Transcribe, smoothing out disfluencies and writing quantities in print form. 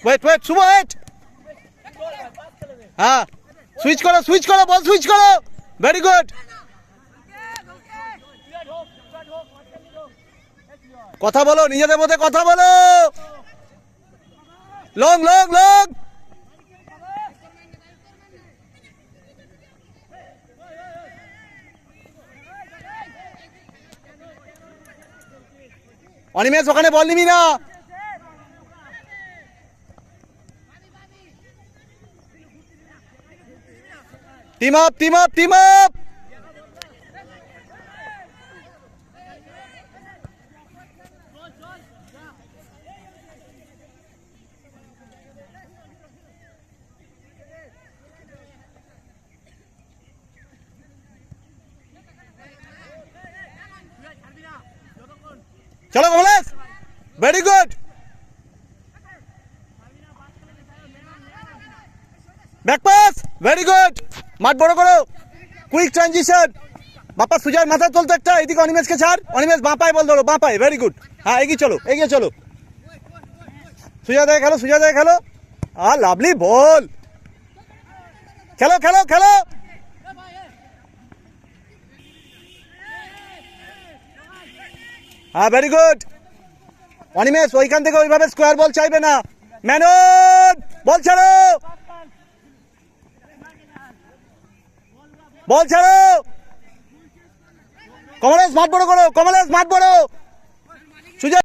Wait wait শুভ wait. হ্যাঁ switch করো বল switch করো। Very good. কথা বলো নিজেদের মধ্যে কথা বলো। Long long long. অনিমেষ ওখানে বল নিবি না। Team up team up team up. চলো Kamlesh. Very good. Back pass. Very good. মাঠ বড় করো। Quick transition. বাপা সুজয় মাথা চলতো একটা। এদিকে অনিমেষকে ছাড়। অনিমেষ বাঁ পায়ে বল ধরো বাঁ পায়ে। Very good. হ্যাঁ এগিয়ে চলো এগিয়ে চলো। সুজয় দেয় খেলো সুজয় দেয় খেলো। লাভলি বল। খেলো খেলো খেলো। হ্যাঁ ভেরি গুড। অনিমেষ ওইখান থেকে ওইভাবে স্কোয়ার বল চাইবে না। ম্যানন বল ছাড়ো বল ছাড়ো। কমলেশ মাঠ বড় করো কমলেশ মাঠ বড়।